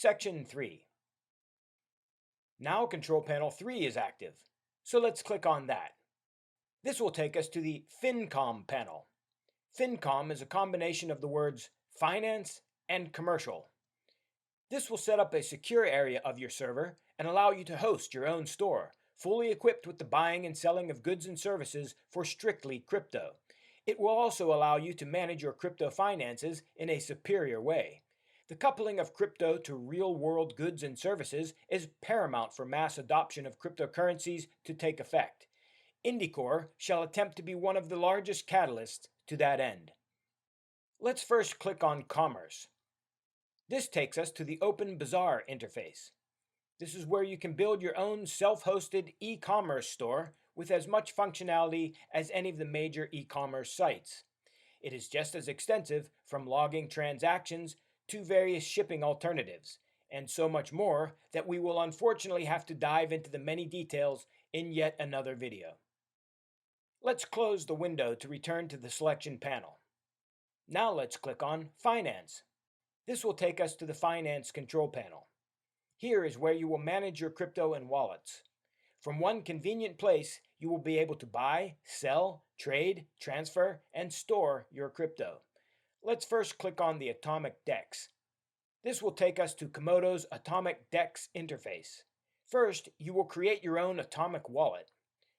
Section 3. Now Control Panel 3 is active, so let's click on that. This will take us to the Fincom panel. Fincom is a combination of the words finance and commercial. This will set up a secure area of your server and allow you to host your own store, fully equipped with the buying and selling of goods and services for strictly crypto. It will also allow you to manage your crypto finances in a superior way. The coupling of crypto to real-world goods and services is paramount for mass adoption of cryptocurrencies to take effect. Indicore shall attempt to be one of the largest catalysts to that end. Let's first click on Commerce. This takes us to the Open Bazaar interface. This is where you can build your own self-hosted e-commerce store with as much functionality as any of the major e-commerce sites. It is just as extensive, from logging transactions to various shipping alternatives, and so much more that we will unfortunately have to dive into the many details in yet another video. Let's close the window to return to the selection panel. Now let's click on Finance. This will take us to the Finance control panel. Here is where you will manage your crypto and wallets. From one convenient place, you will be able to buy, sell, trade, transfer, and store your crypto. Let's first click on the Atomic DEX. This will take us to Komodo's Atomic DEX interface. First, you will create your own Atomic wallet.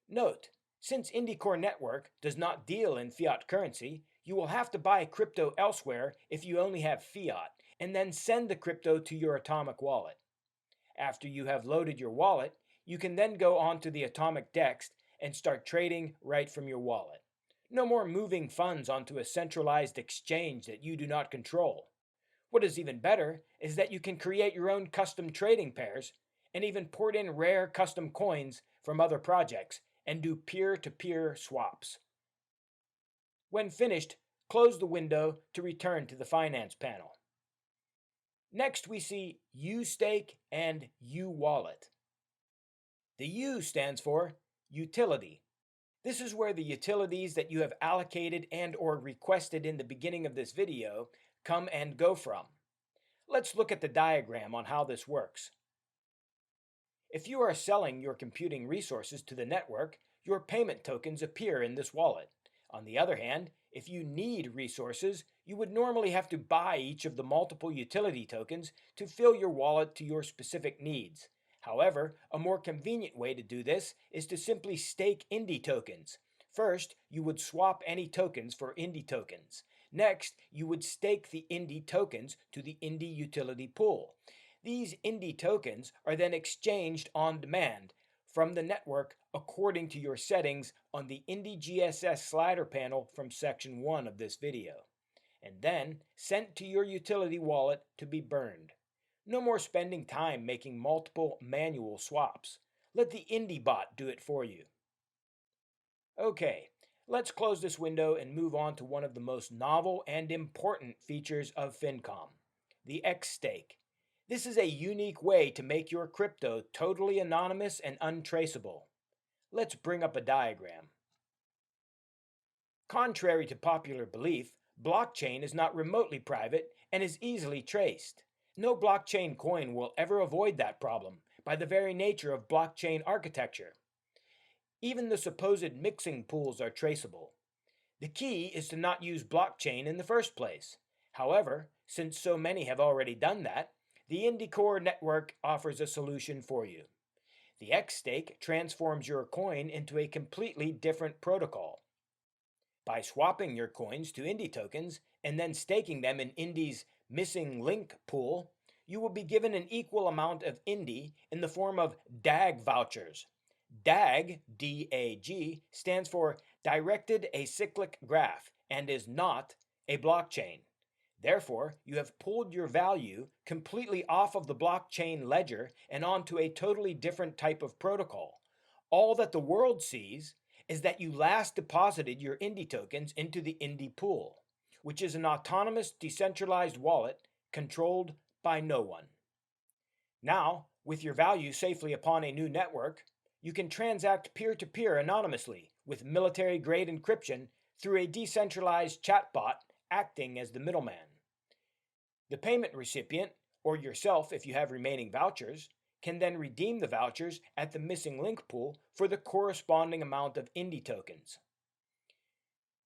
Note, since Indicore Network does not deal in fiat currency, you will have to buy crypto elsewhere if you only have fiat, and then send the crypto to your Atomic wallet. After you have loaded your wallet, you can then go onto the Atomic DEX and start trading right from your wallet. No more moving funds onto a centralized exchange that you do not control. What is even better is that you can create your own custom trading pairs and even port in rare custom coins from other projects and do peer-to-peer swaps. When finished, close the window to return to the Finance panel. Next, we see UStake and UWallet. The U stands for Utility. This is where the utilities that you have allocated and or requested in the beginning of this video come and go from. Let's look at the diagram on how this works. If you are selling your computing resources to the network, your payment tokens appear in this wallet. On the other hand, if you need resources, you would normally have to buy each of the multiple utility tokens to fill your wallet to your specific needs. However, a more convenient way to do this is to simply stake Indy tokens. First, you would swap any tokens for Indy tokens. Next, you would stake the Indy tokens to the Indy utility pool. These Indy tokens are then exchanged on demand from the network according to your settings on the Indy GSS slider panel from section 1 of this video, and then sent to your utility wallet to be burned. No more spending time making multiple manual swaps. Let the Indy bot do it for you. Okay, let's close this window and move on to one of the most novel and important features of Fincom, the X-Stake. This is a unique way to make your crypto totally anonymous and untraceable. Let's bring up a diagram. Contrary to popular belief, blockchain is not remotely private and is easily traced. No blockchain coin will ever avoid that problem by the very nature of blockchain architecture. Even the supposed mixing pools are traceable. The key is to not use blockchain in the first place. However, since so many have already done that, the Indicore network offers a solution for you. The X-Stake transforms your coin into a completely different protocol. By swapping your coins to Indy tokens and then staking them in Indy's missing link pool, you will be given an equal amount of Indy in the form of DAG vouchers. DAG, D-A-G, stands for Directed Acyclic Graph and is not a blockchain. Therefore, you have pulled your value completely off of the blockchain ledger and onto a totally different type of protocol. All that the world sees is that you last deposited your Indy tokens into the Indy pool, which is an autonomous decentralized wallet controlled by no one. Now, with your value safely upon a new network, you can transact peer-to-peer anonymously with military-grade encryption through a decentralized chatbot acting as the middleman. The payment recipient or yourself if you have remaining vouchers, can then redeem the vouchers at the missing link pool for the corresponding amount of Indy tokens.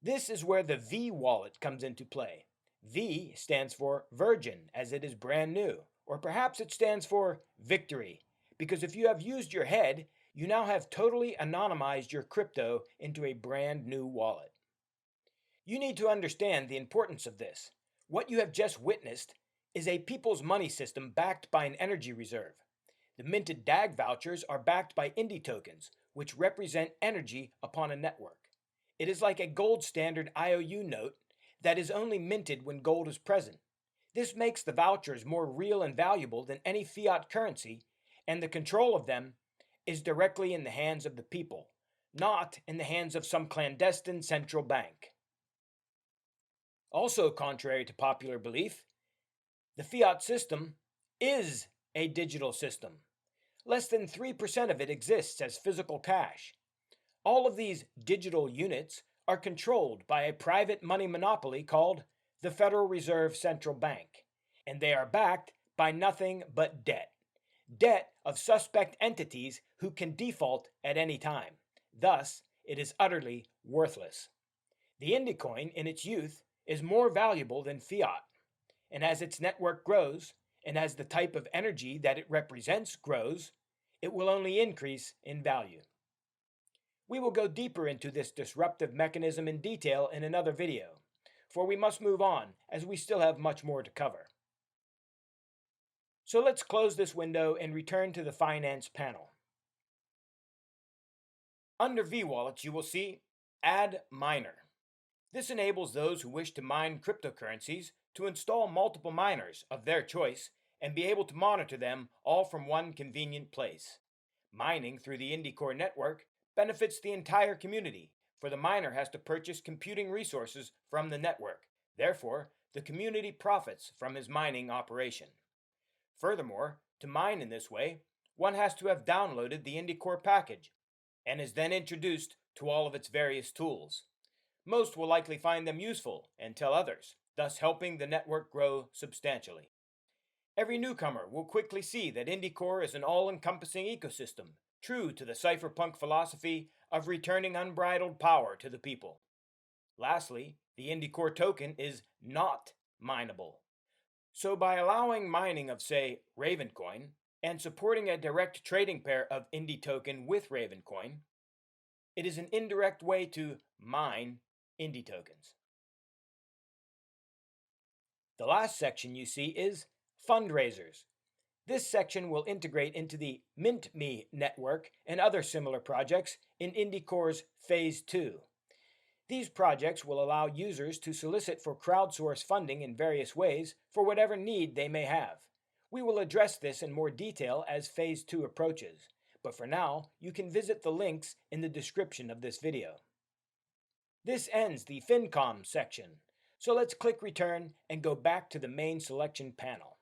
This is where the V wallet comes into play. V stands for Virgin, as it is brand new, or perhaps it stands for Victory, because if you have used your head, you now have totally anonymized your crypto into a brand new wallet. You need to understand the importance of this. What you have just witnessed is a people's money system backed by an energy reserve. The minted DAG vouchers are backed by Indy tokens, which represent energy upon a network. It is like a gold standard IOU note that is only minted when gold is present. This makes the vouchers more real and valuable than any fiat currency, and the control of them is directly in the hands of the people, not in the hands of some clandestine central bank. Also, contrary to popular belief, the fiat system is a digital system. Less than 3% of it exists as physical cash. All of these digital units are controlled by a private money monopoly called the Federal Reserve Central Bank, and they are backed by nothing but debt. Debt of suspect entities who can default at any time. Thus, it is utterly worthless. The Indy coin in its youth is more valuable than fiat, and as its network grows, and as the type of energy that it represents grows, it will only increase in value. We will go deeper into this disruptive mechanism in detail in another video, for we must move on as we still have much more to cover. So let's close this window and return to the finance panel. Under vWallets, you will see Add Miner. This enables those who wish to mine cryptocurrencies to install multiple miners of their choice and be able to monitor them all from one convenient place. Mining through the Indy Core network benefits the entire community, for the miner has to purchase computing resources from the network. Therefore, the community profits from his mining operation. Furthermore, to mine in this way, one has to have downloaded the Indy Core package and is then introduced to all of its various tools. Most will likely find them useful and tell others, thus helping the network grow substantially. Every newcomer will quickly see that Indy Core is an all-encompassing ecosystem, true to the cypherpunk philosophy of returning unbridled power to the people. Lastly, the Indy Core token is not mineable. So by allowing mining of, say, Ravencoin, and supporting a direct trading pair of Indy token with Ravencoin, it is an indirect way to mine Indy tokens. The last section you see is fundraisers. This section will integrate into the MintMe network and other similar projects in Indy Core's Phase 2. These projects will allow users to solicit for crowdsource funding in various ways for whatever need they may have. We will address this in more detail as Phase 2 approaches, but for now, you can visit the links in the description of this video. This ends the Fincom section, so let's click Return and go back to the main selection panel.